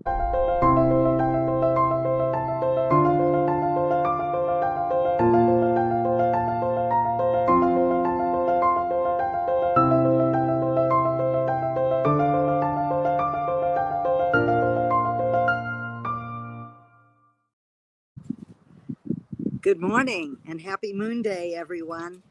Good morning and happy Moon Day, everyone.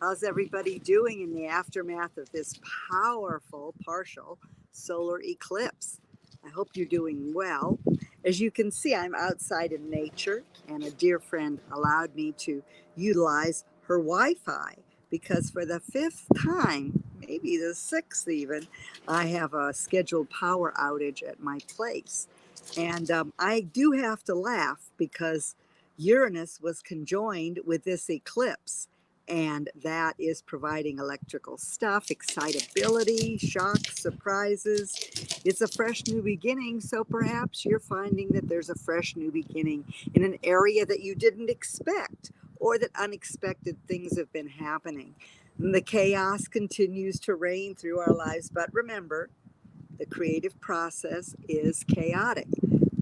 How's everybody doing in the aftermath of this powerful partial solar eclipse? I hope you're doing well. As you can see, I'm outside in nature, and a dear friend allowed me to utilize her Wi-Fi because for the fifth time, maybe the sixth even, I have a scheduled power outage at my place. And I do have to laugh because Uranus was conjoined with this eclipse, and that is providing electrical stuff, excitability, shocks, surprises. It's a fresh new beginning, so perhaps you're finding that there's a fresh new beginning in an area that you didn't expect, or that unexpected things have been happening. And the chaos continues to reign through our lives, but remember, the creative process is chaotic.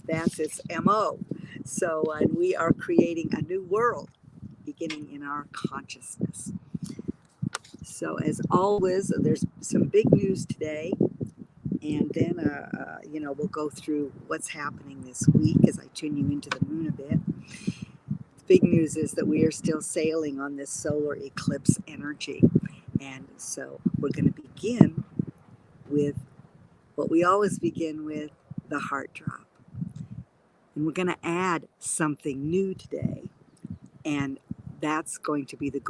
That's its MO. So, and we are creating a new world beginning in our consciousness. So, as always, there's some big news today, and then, we'll go through what's happening this week as I tune you into the moon a bit. The big news is that we are still sailing on this solar eclipse energy, and so we're going to begin with what we always begin with, the heart drop. And we're going to add something new today, and that's going to be the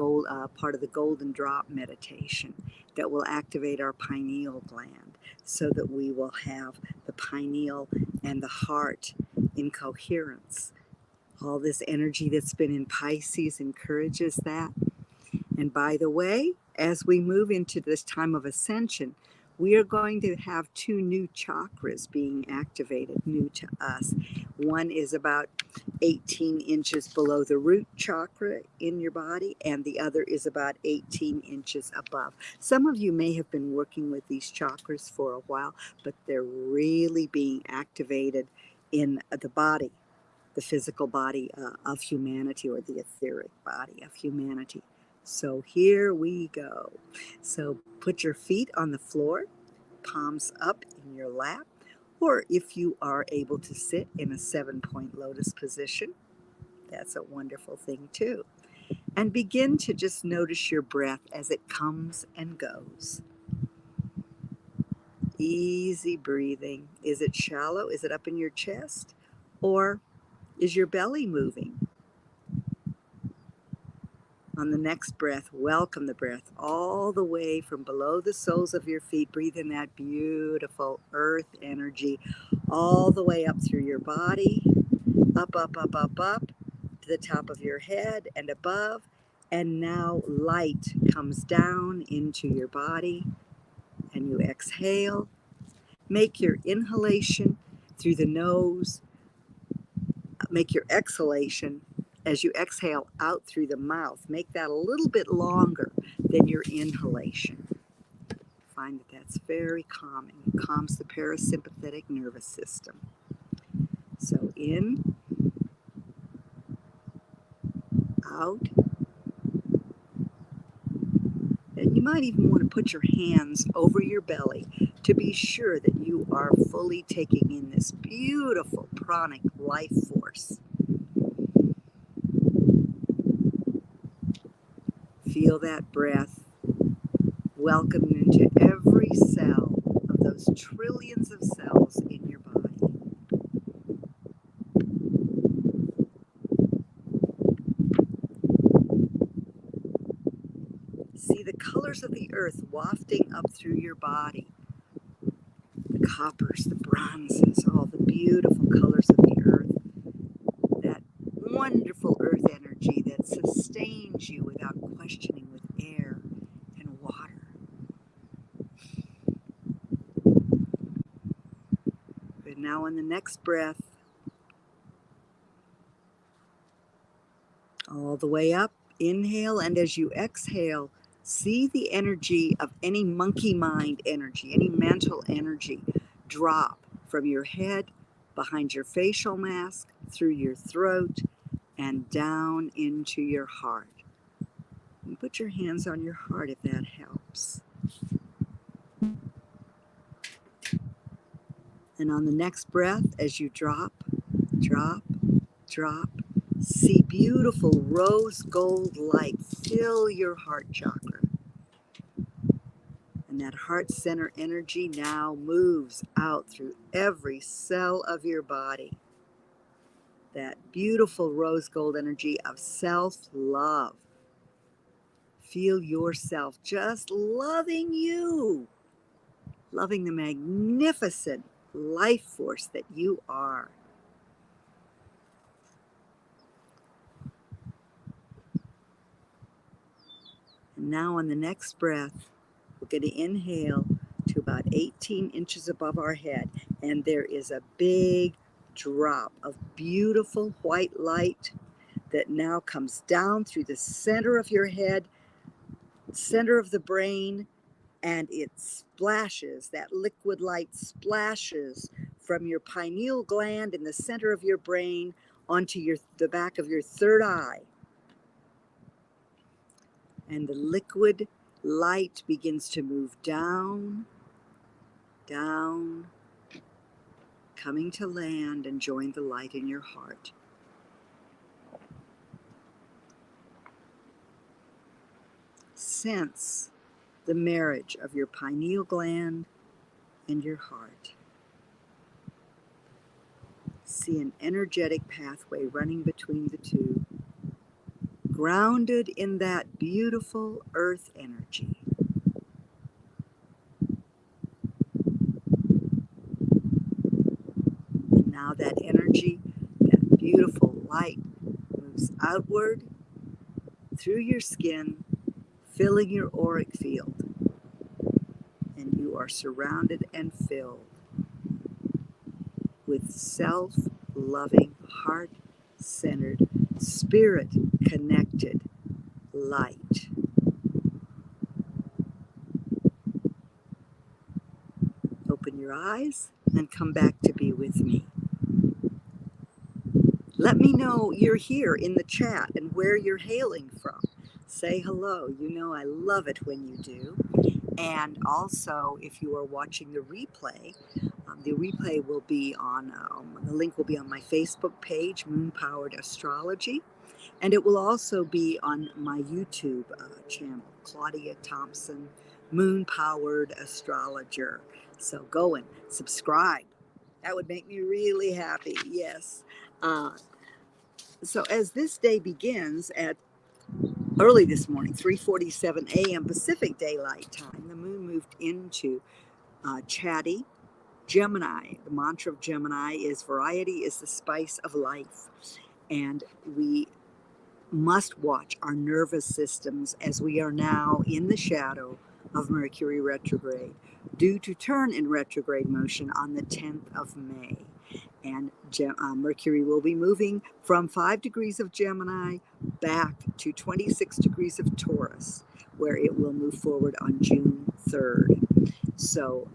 part of the golden drop meditation that will activate our pineal gland so that we will have the pineal and the heart in coherence. All this energy that's been in Pisces encourages that. And by the way, as we move into this time of ascension, we are going to have two new chakras being activated, new to us. One is about 18 inches below the root chakra in your body, and the other is about 18 inches above. Some of you may have been working with these chakras for a while, but they're really being activated in the body, the physical body of humanity, or the etheric body of humanity. So here we go. So put your feet on the floor, palms up in your lap, or if you are able to sit in a 7-point lotus position, that's a wonderful thing too. And begin to just notice your breath as it comes and goes. Easy breathing. Is it shallow? Is it up in your chest? Or is your belly moving? On the next breath, welcome the breath all the way from below the soles of your feet. Breathe in that beautiful earth energy all the way up through your body, up, up, up, up, up to the top of your head and above. And now light comes down into your body, and you exhale. Make your inhalation through the nose. Make your exhalation as you exhale out through the mouth. Make that a little bit longer than your inhalation. Find that that's very calming. It calms the parasympathetic nervous system. So in, out. And you might even want to put your hands over your belly to be sure that you are fully taking in this beautiful pranic life force. Feel that breath welcome into every cell of those trillions of cells in your body. See the colors of the earth wafting up through your body. The coppers, the bronzes, all the beautiful colors of the earth. That wonderful earth energy that sustains you without questioning with air and water. Good. Now on the next breath, all the way up, inhale, and as you exhale, see the energy of any monkey mind energy, any mental energy drop from your head, behind your facial mask, through your throat, and down into your heart. And put your hands on your heart if that helps. And on the next breath, as you drop, drop, drop, see beautiful rose gold light fill your heart chakra. And that heart center energy now moves out through every cell of your body. That beautiful rose gold energy of self-love. Feel yourself just loving you, loving the magnificent life force that you are. And now on the next breath, we're going to inhale to about 18 inches above our head, and there is a big drop of beautiful white light that now comes down through the center of your head, center of the brain, and it splashes, that liquid light splashes from your pineal gland in the center of your brain onto the back of your third eye. And the liquid light begins to move down, down, coming to land and join the light in your heart. Sense the marriage of your pineal gland and your heart. See an energetic pathway running between the two, grounded in that beautiful earth energy. And now that energy, that beautiful light, moves outward through your skin, filling your auric field. And you are surrounded and filled with self-loving, heart-centered, spirit-connected light. Open your eyes and come back to be with me. Let me know you're here in the chat and where you're hailing from. Say hello. You know I love it when you do. And also, if you are watching the replay will be on, the link will be on my Facebook page, Moon Powered Astrology. And it will also be on my YouTube channel, Claudia Thompson, Moon Powered Astrologer. So go and subscribe. That would make me really happy, yes. So as this day begins at early this morning, 3:47 a.m. Pacific Daylight Time, the moon moved into Chatty, Gemini. The mantra of Gemini is variety is the spice of life. And we must watch our nervous systems as we are now in the shadow of Mercury retrograde, due to turn in retrograde motion on the 10th of May. And Mercury will be moving from 5 degrees of Gemini back to 26 degrees of Taurus, where it will move forward on June 3rd. So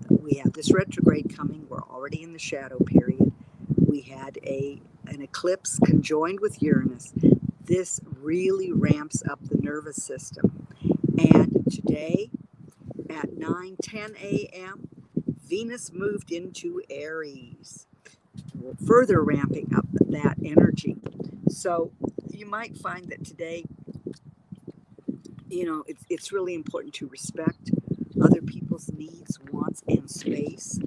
we have this retrograde coming. We're already in the shadow period. We had an eclipse conjoined with Uranus. This really ramps up the nervous system. And today at 9:10 a.m., Venus moved into Aries, further ramping up that energy. So you might find that today, it's really important to respect other people's needs, wants, and space.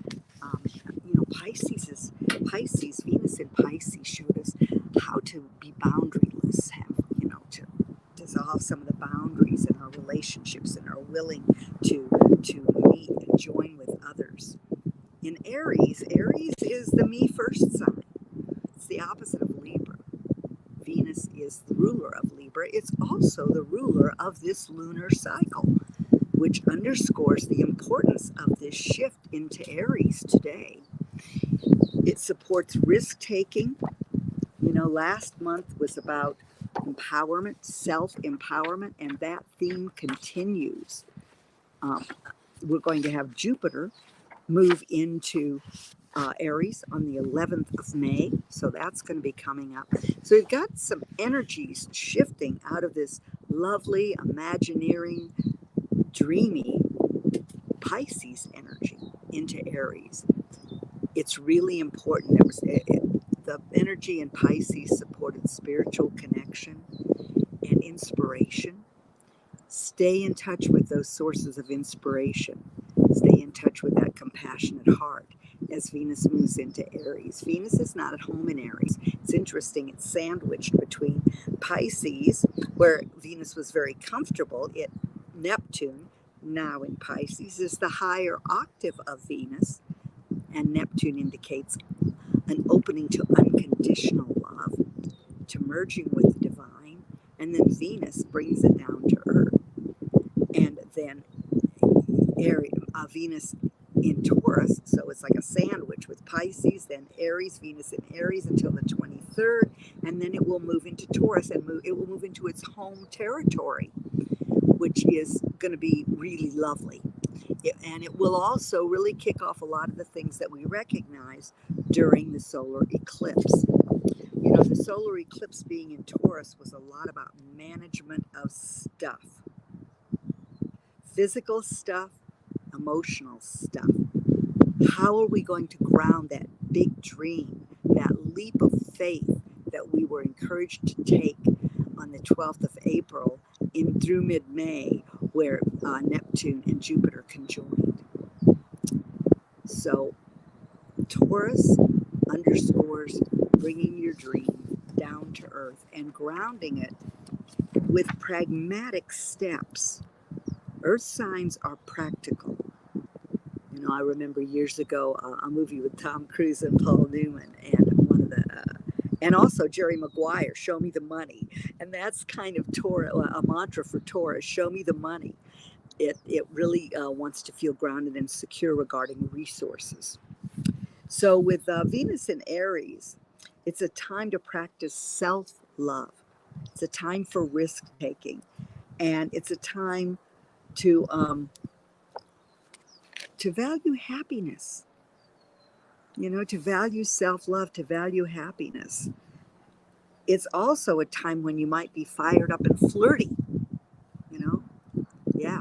Pisces, Venus in Pisces showed us how to be boundaryless, to dissolve some of the boundaries in our relationships and are willing to meet and join with others. In Aries is the me first sign. It's the opposite of Libra. Venus is the ruler of Libra. It's also the ruler of this lunar cycle, which underscores the importance of this shift into Aries today. It supports risk-taking. Last month was about empowerment, self-empowerment, and that theme continues. We're going to have Jupiter move into Aries on the 11th of May. So that's going to be coming up. So we've got some energies shifting out of this lovely, imagineering, dreamy Pisces energy into Aries. It's really important. The energy in Pisces supported spiritual connection and inspiration. Stay in touch with those sources of inspiration. Stay in touch with that compassionate heart as Venus moves into Aries. Venus is not at home in Aries. It's interesting, it's sandwiched between Pisces, where Venus was very comfortable. Neptune, now in Pisces, is the higher octave of Venus, and Neptune indicates an opening to unconditional love, to merging with the divine, and then Venus brings it down to earth. And then Venus in Taurus, so it's like a sandwich with Pisces, then Aries, Venus in Aries until the 23rd, and then it will move into Taurus, and it will move into its home territory, which is going to be really lovely. And it will also really kick off a lot of the things that we recognize during the solar eclipse. You know, the solar eclipse being in Taurus was a lot about management of stuff. Physical stuff, emotional stuff. How are we going to ground that big dream, that leap of faith that we were encouraged to take on the 12th of April through mid-May, where Neptune and Jupiter conjoined? So Taurus underscores bringing your dream down to earth and grounding it with pragmatic steps. Earth signs are practical. You know, I remember years ago a movie with Tom Cruise and Paul Newman, and and also Jerry Maguire, "Show Me the Money," and that's kind of a mantra for Taurus: "Show me the money." It really wants to feel grounded and secure regarding resources. So with Venus in Aries, it's a time to practice self-love. It's a time for risk-taking, and it's a time to value happiness, you know, to value self-love, to value happiness. It's also a time when you might be fired up and flirty, you know. Yeah,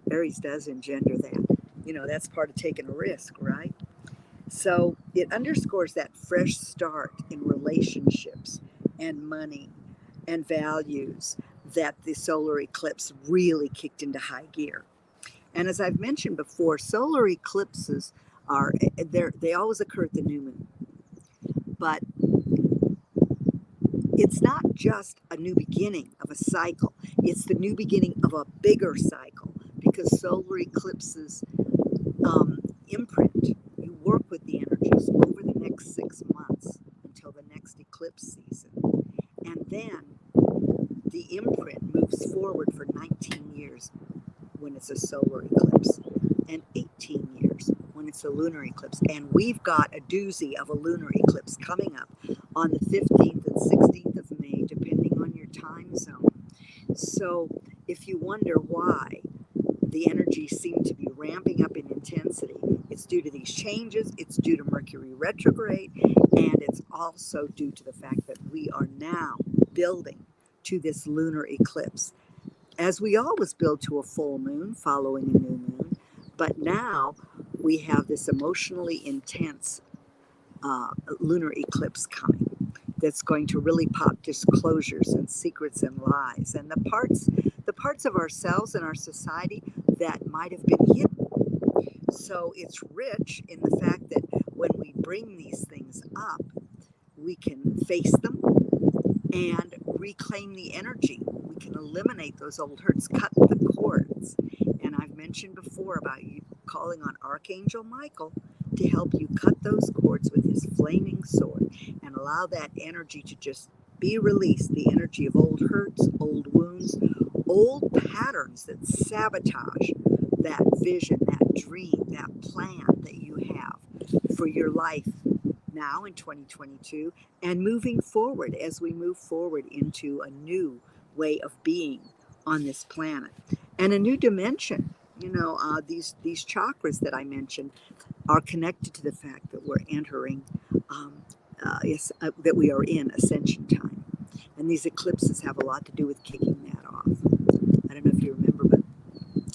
Aries does engender that. You know, that's part of taking a risk, right? So it underscores that fresh start in relationships and money and values that the solar eclipse really kicked into high gear. And as I've mentioned before, solar eclipses they always occur at the new moon. But it's not just a new beginning of a cycle. It's the new beginning of a bigger cycle, because solar eclipses imprint. You work with the energies over the next 6 months until the next eclipse season. And then the imprint moves forward for 19 years when it's a solar eclipse, and 18 years when it's a lunar eclipse. And we've got a doozy of a lunar eclipse coming up on the 15th and 16th of May, depending on your time zone. So if you wonder why the energies seem to be ramping up in intensity, it's due to these changes, it's due to Mercury retrograde, and it's also due to the fact that we are now building to this lunar eclipse, as we always build to a full moon following a new moon. But now we have this emotionally intense lunar eclipse coming that's going to really pop disclosures and secrets and lies, and the parts of ourselves and our society that might have been hidden. So it's rich in the fact that when we bring these things up, we can face them and reclaim the energy. We can eliminate those old hurts, cut the cords. And I've mentioned before about you calling on Archangel Michael to help you cut those cords with his flaming sword and allow that energy to just be released, the energy of old hurts, old wounds, old patterns that sabotage that vision, that dream, that plan that you have for your life now in 2022 and moving forward as we move forward into a new way of being on this planet and a new dimension. these chakras that I mentioned are connected to the fact that we're entering, that we are in ascension time. And these eclipses have a lot to do with kicking that off. I don't know if you remember, but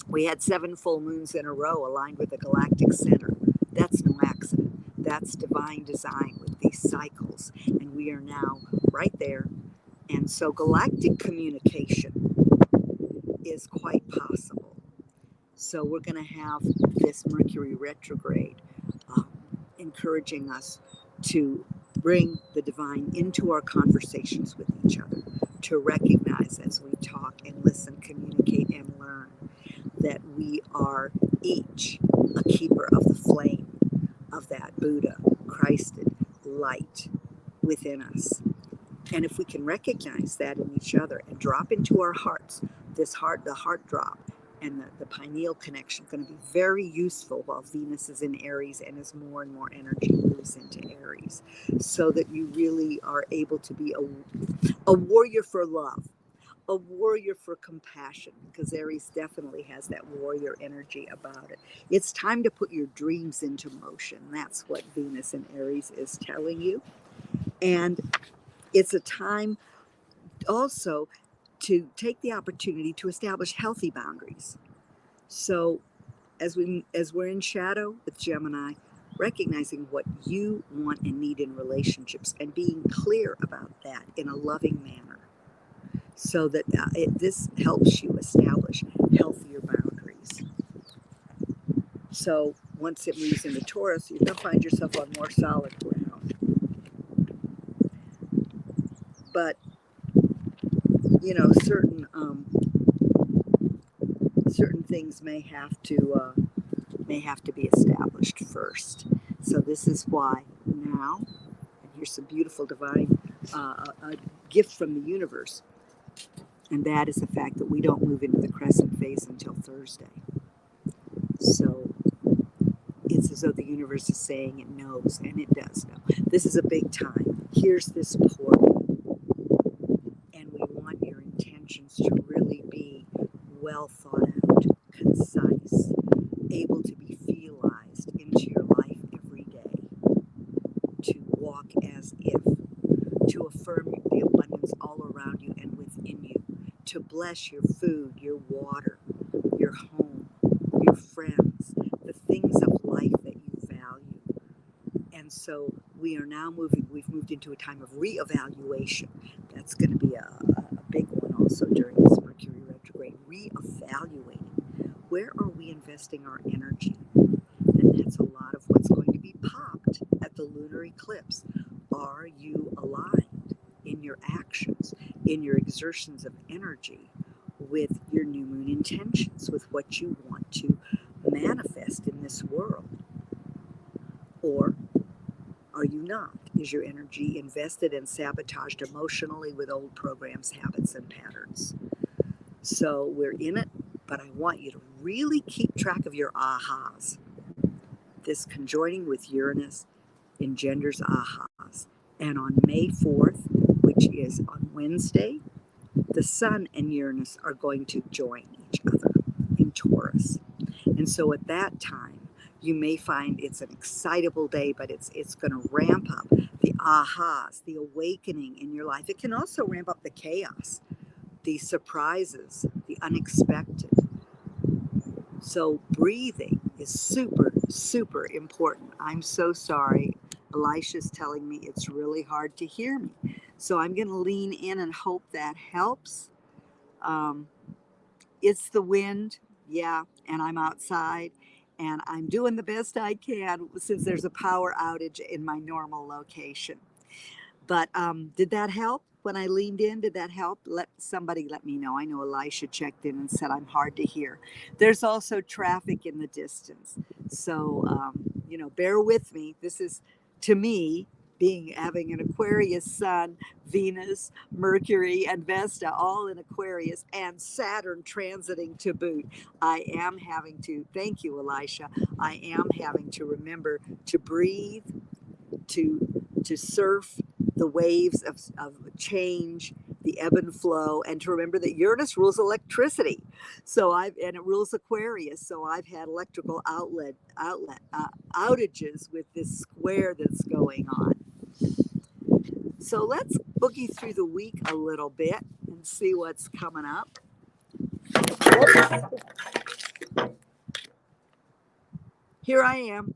we had 7 full moons in a row aligned with the galactic center. That's no accident. That's divine design with these cycles. And we are now right there. And so galactic communication is quite possible. So we're going to have this Mercury retrograde encouraging us to bring the divine into our conversations with each other, to recognize as we talk and listen, communicate, and learn that we are each a keeper of the flame of that Buddha, Christed light within us. And if we can recognize that in each other and drop into our hearts, the heart drop, and the pineal connection going to be very useful while Venus is in Aries and as more and more energy moves into Aries, so that you really are able to be a warrior for love, a warrior for compassion, because Aries definitely has that warrior energy about it. It's time to put your dreams into motion. That's what Venus in Aries is telling you. And it's a time also to take the opportunity to establish healthy boundaries. So as we're in shadow with Gemini, recognizing what you want and need in relationships and being clear about that in a loving manner, so that this helps you establish healthier boundaries. So once it moves into Taurus, you're going to find yourself on more solid ground. But certain things may have to be established first. So this is why now, and here's some beautiful divine a gift from the universe, and that is the fact that we don't move into the crescent phase until Thursday. So it's as though the universe is saying it knows, and it does know. This is a big time. Here's this portal, and we want your intentions to really be well thought out, concise, able to be feelized into your life every day, to walk as if, to affirm the abundance all around you and within you, to bless your food, your water, your home, your friends, the things of life that you value. And so we are now we've moved into a time of reevaluation. That's going to be a big one also during this Mercury retrograde, reevaluating. Where are we investing our energy? And that's a lot of what's going to be popped at the lunar eclipse. Are you aligned in your actions, in your exertions of energy, with your new moon intentions, with what you want to manifest in this world? Or are you not? Is your energy invested and sabotaged emotionally with old programs, habits, and patterns? So we're in it, but I want you to really keep track of your ahas. This conjoining with Uranus engenders ahas. And on May 4th, which is on Wednesday, the Sun and Uranus are going to join each other in Taurus. And so at that time, you may find it's an excitable day, but it's going to ramp up the ahas, the awakening in your life. It can also ramp up the chaos, the surprises, the unexpected. So breathing is super, super important. I'm so sorry. Elisha's telling me it's really hard to hear me. So I'm going to lean in and hope that helps. It's the wind, yeah, and I'm outside, and I'm doing the best I can since there's a power outage in my normal location. But did that help when I leaned in? Did that help? Somebody let me know. I know Elisha checked in and said I'm hard to hear. There's also traffic in the distance. So, bear with me. This is, to me, having an Aquarius Sun, Venus, Mercury, and Vesta all in Aquarius, and Saturn transiting to boot. I am having to, thank you, Elisha, I am having to remember to breathe, to surf the waves of change, the ebb and flow, and to remember that Uranus rules electricity. So and it rules Aquarius. So I've had electrical outages with this square that's going on. So let's boogie through the week a little bit and see what's coming up. Here I am.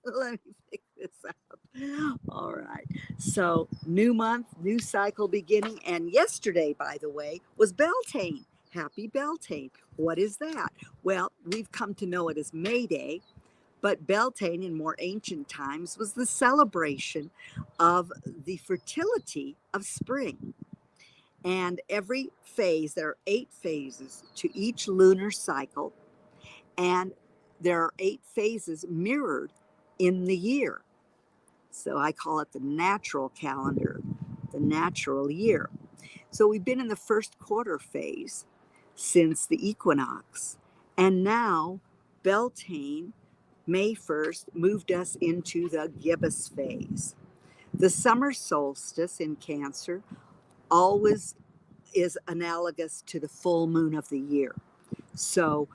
Let me pick this up. All right. So, new month, new cycle beginning. And yesterday, by the way, was Beltane. Happy Beltane. What is that? Well, we've come to know it as May Day, but Beltane in more ancient times was the celebration of the fertility of spring. And every phase, there are 8 phases to each lunar cycle, and there are 8 phases mirrored in the year. So I call it the natural calendar, the natural year. So we've been in the first quarter phase since the equinox, and now Beltane, May 1st, moved us into the gibbous phase. The summer solstice in Cancer always is analogous to the full moon of the year. So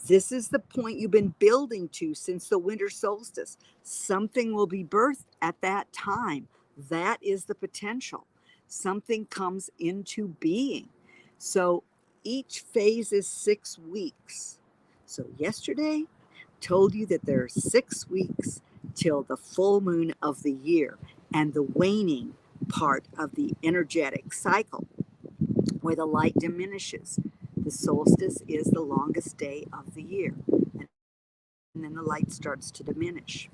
this is the point you've been building to since the winter solstice. Something will be birthed at that time. That is the potential. Something comes into being. So each phase is 6 weeks. So yesterday told you that there are 6 weeks till the full moon of the year and the waning part of the energetic cycle where the light diminishes. The solstice is the longest day of the year, and then the light starts to diminish.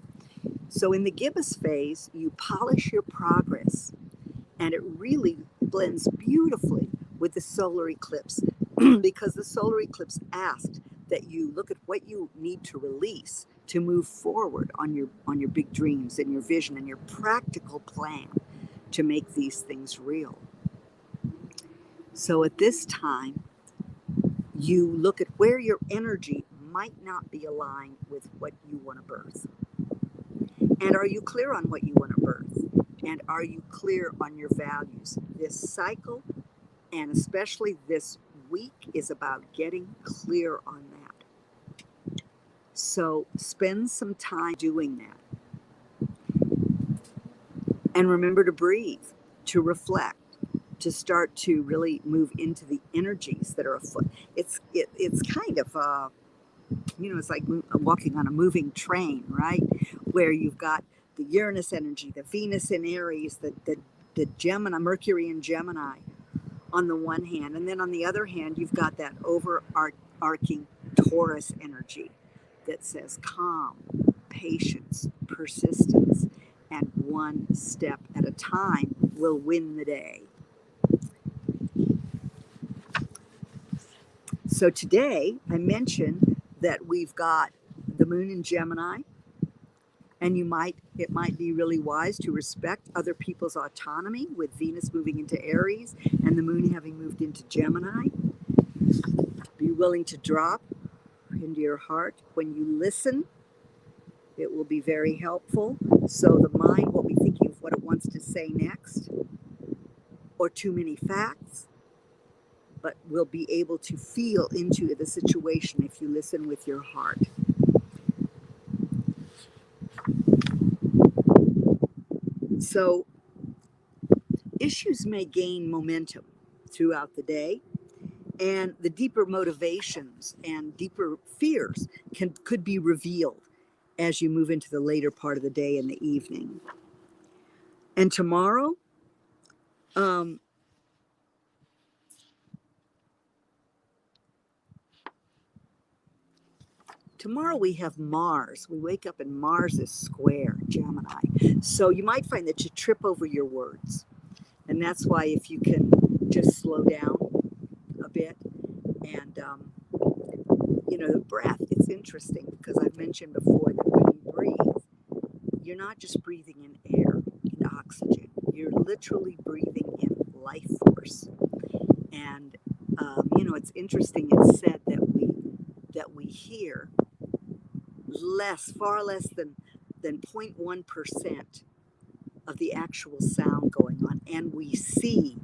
So in the gibbous phase, you polish your progress, and it really blends beautifully with the solar eclipse because the solar eclipse asked that you look at what you need to release to move forward on your big dreams and your vision and your practical plan to make these things real. So at this time, you look at where your energy might not be aligned with what you want to birth. And are you clear on what you want to birth? And are you clear on your values? This cycle, and especially this week, is about getting clear on that. So spend some time doing that. And remember to breathe, to reflect, to start to really move into the energies that are afoot. It's kind of it's like walking on a moving train, right? Where you've got the Uranus energy, the Venus in Aries, the Gemini, Mercury in Gemini on the one hand, and then on the other hand, you've got that overarching Taurus energy that says calm, patience, persistence, and one step at a time will win the day. So today I mentioned that we've got the moon in Gemini, and it might be really wise to respect other people's autonomy with Venus moving into Aries and the moon having moved into Gemini. Be willing to drop into your heart. When you listen, it will be very helpful. So the mind won't be thinking of what it wants to say next or too many facts, but will be able to feel into the situation if you listen with your heart. So issues may gain momentum throughout the day, and the deeper motivations and deeper fears could be revealed as you move into the later part of the day and the evening. And tomorrow, tomorrow we have Mars. We wake up and Mars is square, Gemini. So you might find that you trip over your words. And that's why if you can just slow down a bit and, the breath, it's interesting because I've mentioned before that when you breathe, you're not just breathing in air, in oxygen. You're literally breathing in life force. And, it's interesting. It's said that we hear far less than 0.1% of the actual sound going on, and we see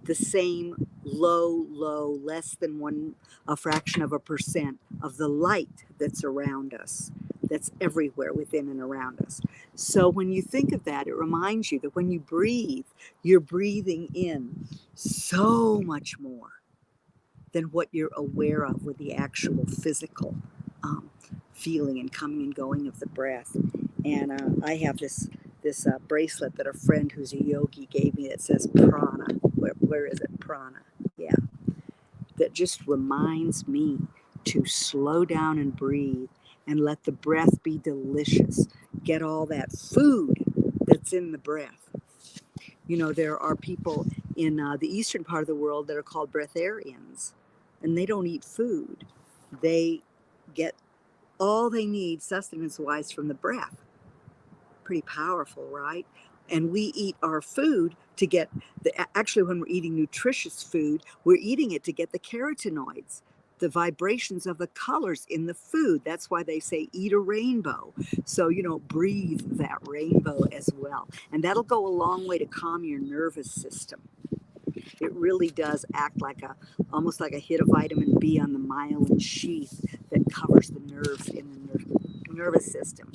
the same low, less than a fraction of a percent of the light that's around us, that's everywhere within and around us. So when you think of that, it reminds you that when you breathe, you're breathing in so much more than what you're aware of with the actual physical um, feeling and coming and going of the breath. And I have this bracelet that a friend who's a yogi gave me that says prana. Where is it? Prana. Yeah. That just reminds me to slow down and breathe and let the breath be delicious. Get all that food that's in the breath. You know, there are people in the eastern part of the world that are called breatharians, and they don't eat food. They get all they need sustenance wise from the breath. Pretty powerful, right? And we eat our food to get actually, when we're eating nutritious food, we're eating it to get the carotenoids, the vibrations of the colors in the food. That's why they say eat a rainbow. So, you know, breathe that rainbow as well. And that'll go a long way to calm your nervous system. It really does act like almost like a hit of vitamin B on the myelin sheath that covers the nerves in the nervous system.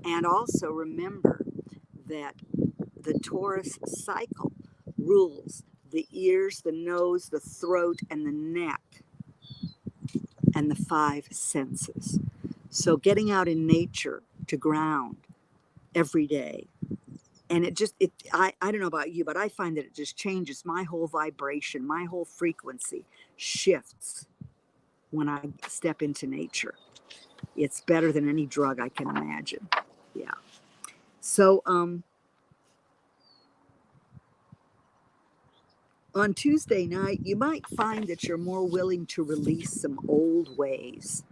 And also remember that the Taurus cycle rules the ears, the nose, the throat, and the neck, and the 5 senses. So getting out in nature to ground every day. And I don't know about you, but I find that it just changes my whole vibration, my whole frequency shifts when I step into nature. It's better than any drug I can imagine. Yeah. So, on Tuesday night, you might find that you're more willing to release some old ways.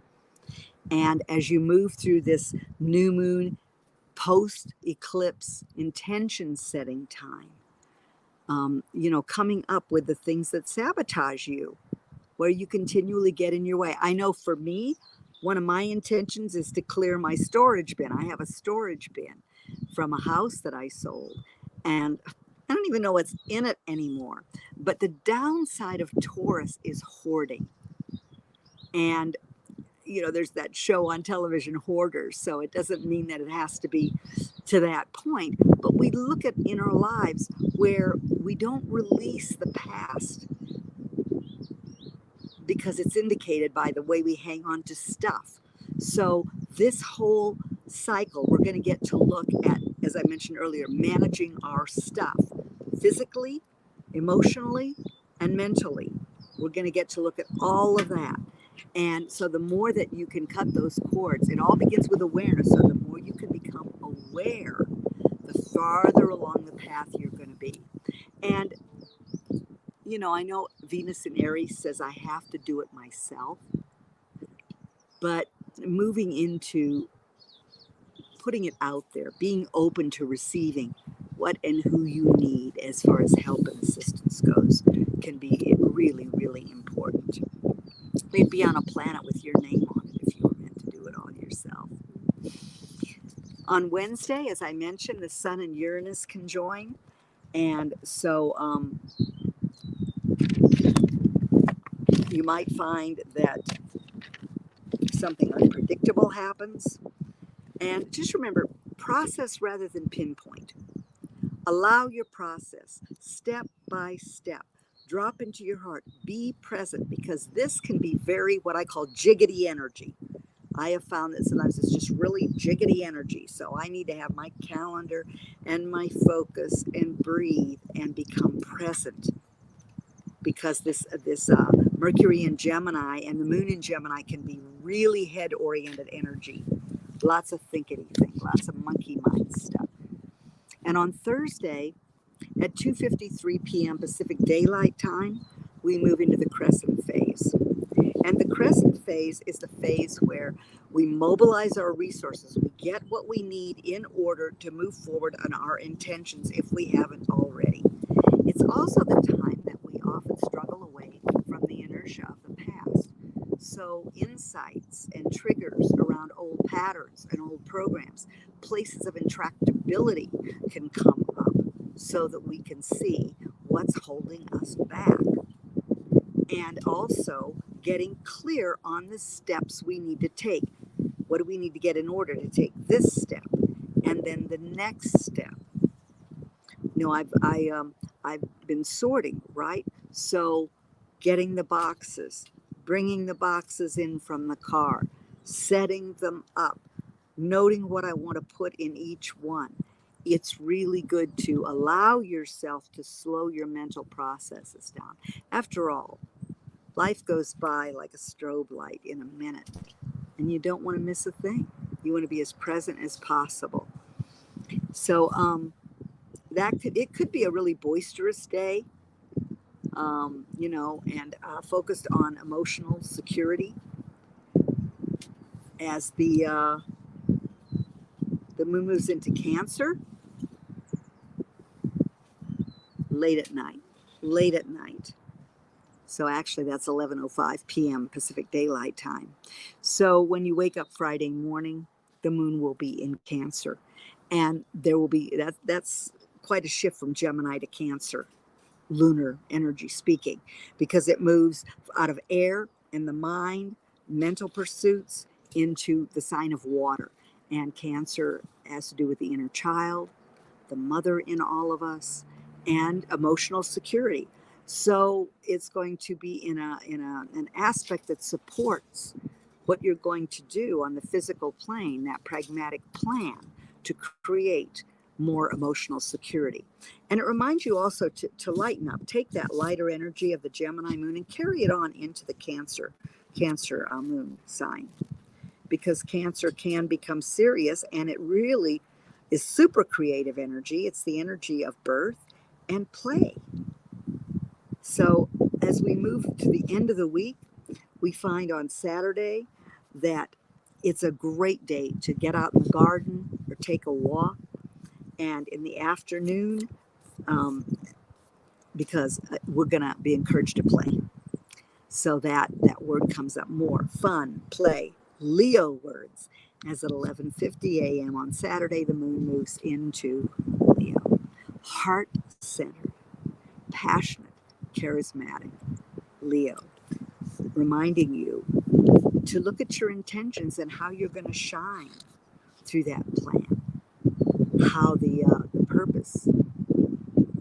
And as you move through this new moon post eclipse intention setting time, you know, coming up with the things that sabotage you, where you continually get in your way. I know for me, one of my intentions is to clear my storage bin. I have a storage bin from a house that I sold, and I don't even know what's in it anymore. But the downside of Taurus is hoarding. And, you know, there's that show on television, Hoarders. So it doesn't mean that it has to be to that point. But we look at in our lives where we don't release the past because it's indicated by the way we hang on to stuff. So this whole cycle, we're going to get to look at, as I mentioned earlier, managing our stuff physically, emotionally, and mentally. We're going to get to look at all of that. And so the more that you can cut those cords, it all begins with awareness. So the more you can become aware, the farther along the path you're going to be. And you know, I know Venus in Aries says I have to do it myself, but moving into putting it out there, being open to receiving what and who you need as far as help and assistance goes can be really, really important. You'd be on a planet with your name on it if you were meant to do it all yourself. On Wednesday, as I mentioned, the Sun and Uranus conjoin. And so you might find that something unpredictable happens. And just remember, process rather than pinpoint. Allow your process step by step. Drop into your heart. Be present, because this can be very what I call jiggity energy. I have found that sometimes it's just really jiggity energy. So I need to have my calendar and my focus and breathe and become present, because this Mercury in Gemini and the moon in Gemini can be really head-oriented energy. Lots of thinkity thing, lots of monkey mind stuff. And on Thursday at 2:53 p.m. Pacific Daylight Time, we move into the crescent phase. And the crescent phase is the phase where we mobilize our resources. We get what we need in order to move forward on our intentions if we haven't already. It's also the time that we often struggle away from the inertia of the past. So insights and triggers around old patterns and old programs, places of intractability can come up so that we can see what's holding us back. and also getting clear on the steps we need to take. What do we need to get in order to take this step? And then the next step. I've been sorting, right? So getting the boxes, bringing the boxes in from the car, setting them up, noting what I want to put in each one. It's really good to allow yourself to slow your mental processes down. After all, life goes by like a strobe light in a minute, and you don't want to miss a thing. You want to be as present as possible. So it could be a really boisterous day, and focused on emotional security as the moon moves into Cancer late at night. Late at night. So actually, that's 11:05 p.m. Pacific Daylight Time. So when you wake up Friday morning, the moon will be in Cancer, and there will be that's quite a shift from Gemini to Cancer, lunar energy speaking, because it moves out of air and the mind, mental pursuits, into the sign of water. And Cancer has to do with the inner child, the mother in all of us, and emotional security. So it's going to be in an aspect that supports what you're going to do on the physical plane, that pragmatic plan to create more emotional security. And it reminds you also to lighten up, take that lighter energy of the Gemini moon and carry it on into the Cancer moon sign, because Cancer can become serious, and it really is super creative energy. It's the energy of birth and play. So as we move to the end of the week, we find on Saturday that it's a great day to get out in the garden or take a walk. And in the afternoon, because we're going to be encouraged to play. So that word comes up more. Fun, play, Leo words. As at 11:50 a.m. on Saturday, the moon moves into Leo. Heart-centered, passionate, charismatic Leo, reminding you to look at your intentions and how you're going to shine through that plan. How the purpose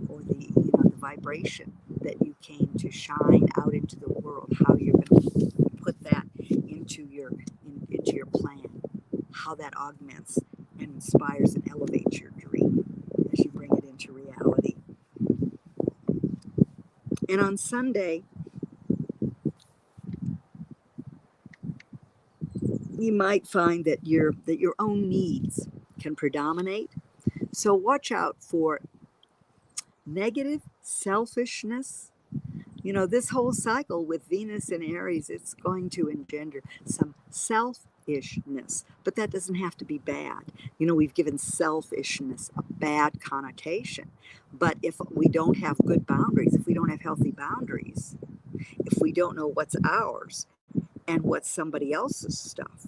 or the vibration that you came to shine out into the world, how you're going to put that into your plan, how that augments and inspires and elevates your dream as you bring it into reality. And on Sunday, you might find that your own needs can predominate. So watch out for negative selfishness. This whole cycle with Venus in Aries, it's going to engender some selfishness, but that doesn't have to be bad. We've given selfishness a bad connotation. But if we don't have good boundaries, if we don't have healthy boundaries, if we don't know what's ours and what's somebody else's stuff,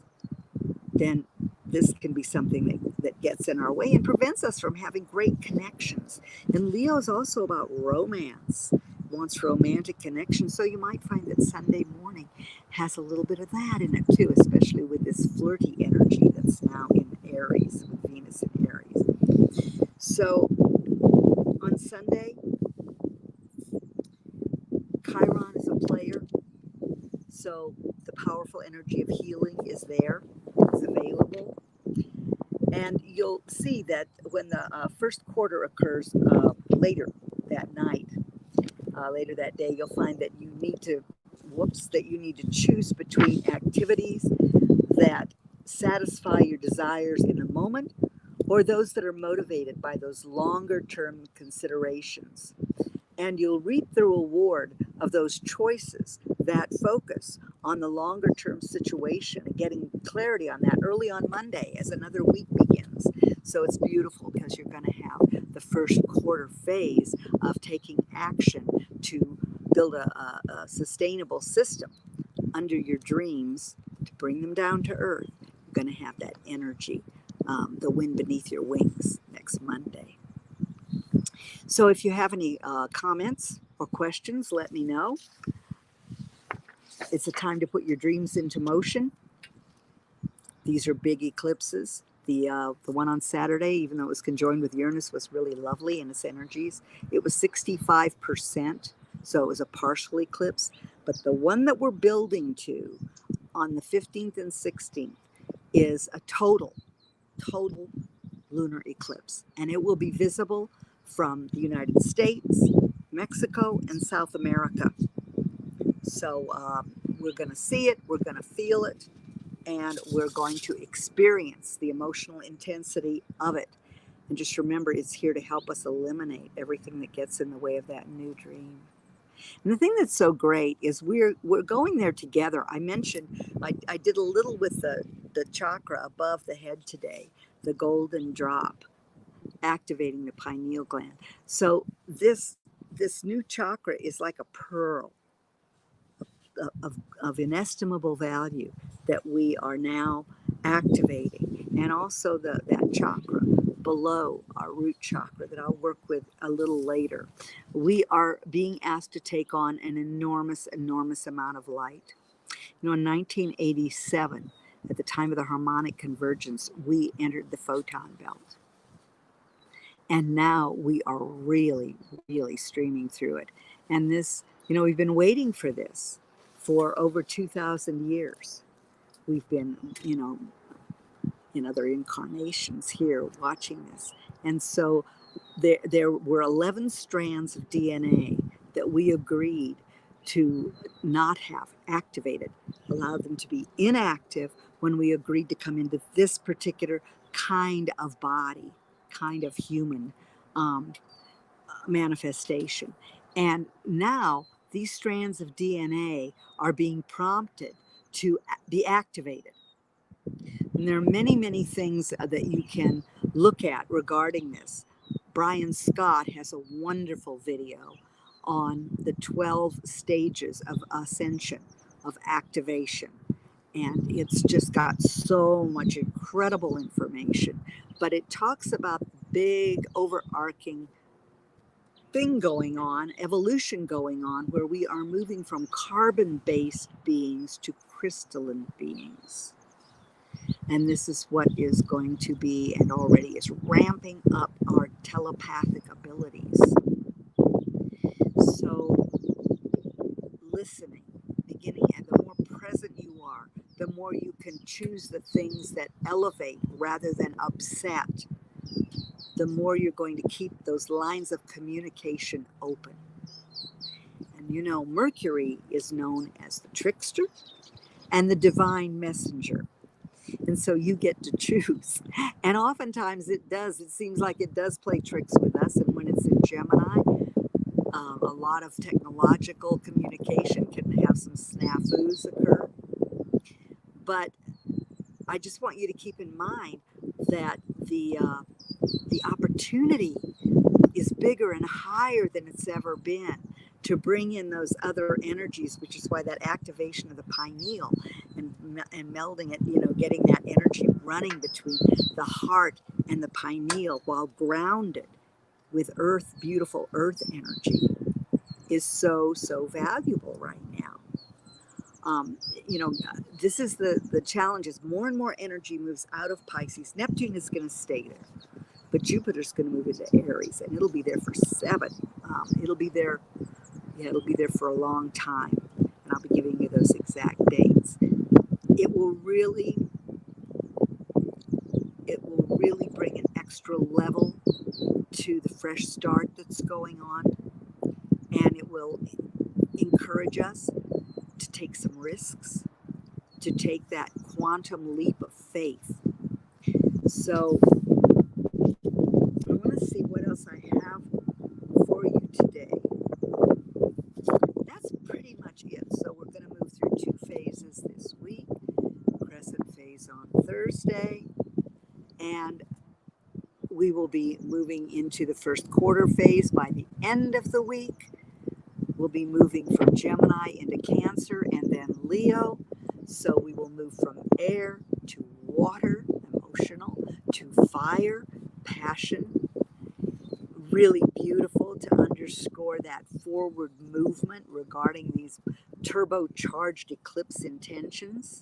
then this can be something that gets in our way and prevents us from having great connections. And Leo is also about romance, wants romantic connection. So you might find that Sunday morning has a little bit of that in it too, especially with this flirty energy that's now in Aries, with Venus in Aries. So on Sunday, Chiron is a player. So the powerful energy of healing is there, is available. And you'll see that when the first quarter occurs later that night, later that day, you'll find that you need to choose between activities that satisfy your desires in the moment, or those that are motivated by those longer term considerations. And you'll reap the reward of those choices that focus on the longer term situation and getting clarity on that early on Monday as another week begins. So it's beautiful because you're going to have the first quarter phase of taking action to build a sustainable system under your dreams to bring them down to earth. You're going to have that energy, the wind beneath your wings next Monday. So if you have any comments or questions, let me know. It's a time to put your dreams into motion. These are big eclipses. The one on Saturday, even though it was conjoined with Uranus, was really lovely in its energies. It was 65%, so it was a partial eclipse. But the one that we're building to on the 15th and 16th is a total lunar eclipse, and it will be visible from the United States, Mexico, and South America. So we're going to see it, we're going to feel it, and we're going to experience the emotional intensity of it. And just remember, it's here to help us eliminate everything that gets in the way of that new dream. And the thing that's so great is we're going there together. I mentioned I did a little with the chakra above the head today, the golden drop, activating the pineal gland. So this new chakra is like a pearl of inestimable value that we are now activating, and also that chakra below our root chakra that I'll work with a little later. We are being asked to take on an enormous amount of light. You know, in 1987, at the time of the harmonic convergence, we entered the photon belt. And now we are really streaming through it. And this, you know, we've been waiting for this for over 2,000 years. We've been, you know, in other incarnations here watching this. And so there were 11 strands of DNA that we agreed to not have activated, allow them to be inactive when we agreed to come into this particular kind of body, kind of human manifestation. And now these strands of DNA are being prompted to be activated. And there are many things that you can look at regarding this. Brian Scott has a wonderful video on the 12 stages of ascension, of activation. And it's just got so much incredible information. But it talks about the big overarching thing going on, evolution going on, where we are moving from carbon-based beings to crystalline beings. And this is what is going to be, and already is ramping up, our telepathic abilities. So listening, beginning, and the more present you are, the more you can choose the things that elevate rather than upset, the more you're going to keep those lines of communication open. And you know, Mercury is known as the trickster and the divine messenger. And so you get to choose. And oftentimes it seems like it does play tricks with us. And when it's in Gemini, a lot of technological communication can have some snafus occur. But I just want you to keep in mind that the opportunity is bigger and higher than it's ever been to bring in those other energies, which is why that activation of the pineal and melding it, you know, getting that energy running between the heart and the pineal while grounded with earth, beautiful earth energy, is so valuable right now. You know, this is the challenge, is more and more energy moves out of Pisces. Neptune is going to stay there, but Jupiter's going to move into Aries, and it'll be there for 7. It'll be there for a long time, and I'll be giving you those exact dates. It will really bring an extra level to the fresh start that's going on, and it will encourage us to take some risks, to take that quantum leap of faith. So I want to see what else I have for you today. That's pretty much it. So we're going to move through 2 phases this week. Crescent phase on Thursday, and we will be moving into the first quarter phase by the end of the week. We'll be moving from Gemini into Cancer and then Leo. So we will move from air to water, emotional, to fire, passion. Really beautiful to underscore that forward movement regarding these turbocharged eclipse intentions.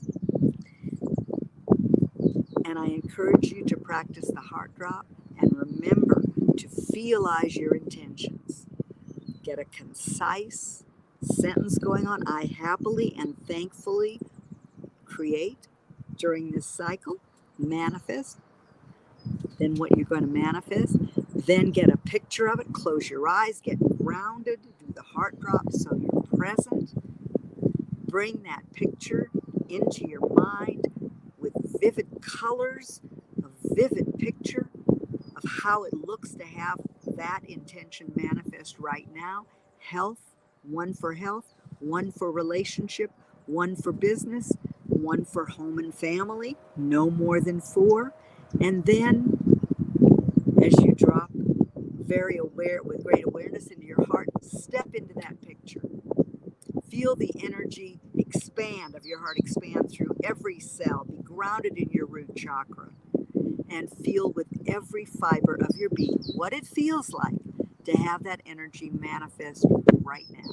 And I encourage you to practice the heart drop and remember to feelize your intentions. Get a concise sentence going on. I happily and thankfully create during this cycle. Manifest. Then what you're going to manifest. Then get a picture of it. Close your eyes. Get grounded. Do the heart drop so you're present. Bring that picture into your mind with vivid colors, a vivid picture of how it looks to have that intention manifest right now. Health, one for health, one for relationship, one for business, one for home and family, no more than 4. And then as you drop very aware, with great awareness into your heart, step into that picture. Feel the energy expand of your heart, expand through every cell, be grounded in your root chakra, and feel with every fiber of your being what it feels like to have that energy manifest right now.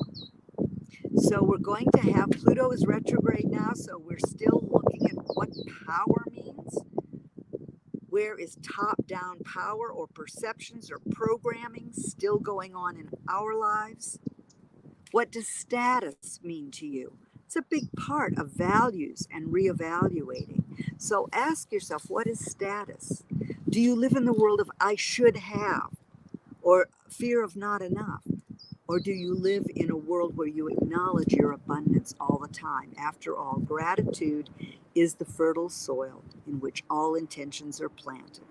So we're going to have, Pluto is retrograde now, so we're still looking at what power means. Where is top-down power or perceptions or programming still going on in our lives? What does status mean to you? It's a big part of values and reevaluating. So ask yourself, what is status? Do you live in the world of I should have, or fear of not enough? Or do you live in a world where you acknowledge your abundance all the time? After all, gratitude is the fertile soil in which all intentions are planted.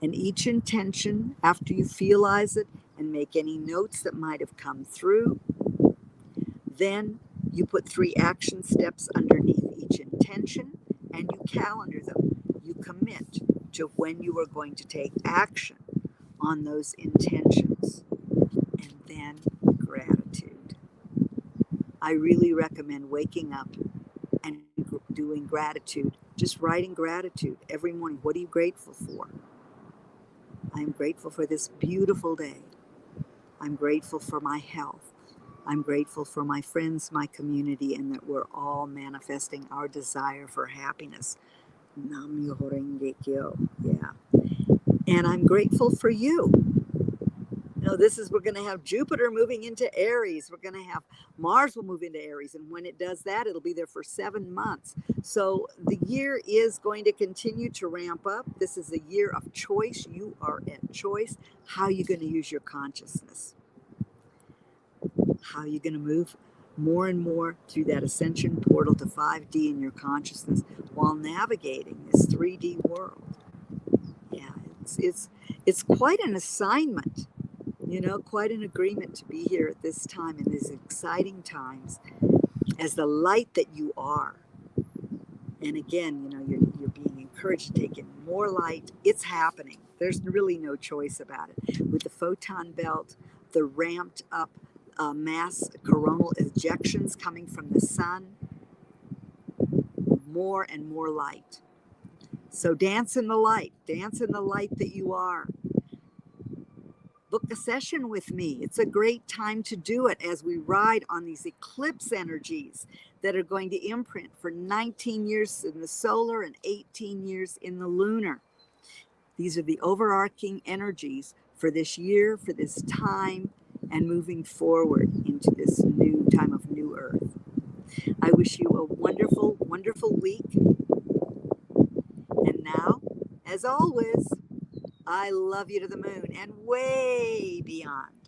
And each intention, after you feelize it and make any notes that might have come through, then you put 3 action steps underneath each intention and you calendar them. You commit to when you are going to take action on those intentions. And then gratitude. I really recommend waking up and doing gratitude, just writing gratitude every morning. What are you grateful for? I'm grateful for this beautiful day. I'm grateful for my health. I'm grateful for my friends, my community, and that we're all manifesting our desire for happiness. Nam myoho renge kyo. Yeah. And I'm grateful for you. We're going to have Jupiter moving into Aries. We're going to have Mars will move into Aries. And when it does that, it'll be there for 7 months. So the year is going to continue to ramp up. This is a year of choice. You are at choice. How are you going to use your consciousness? How are you going to move more and more through that ascension portal to 5D in your consciousness while navigating this 3D world? Yeah, it's quite an assignment. Quite an agreement to be here at this time in these exciting times as the light that you are. And again, you're being encouraged to take in more light. It's happening. There's really no choice about it. With the photon belt, the ramped up mass coronal ejections coming from the sun, more and more light. So dance in the light that you are. Book a session with me. It's a great time to do it as we ride on these eclipse energies that are going to imprint for 19 years in the solar and 18 years in the lunar. These are the overarching energies for this year, for this time, and moving forward into this new time of new earth. I wish you a wonderful, wonderful week. And now, as always, I love you to the moon and way beyond.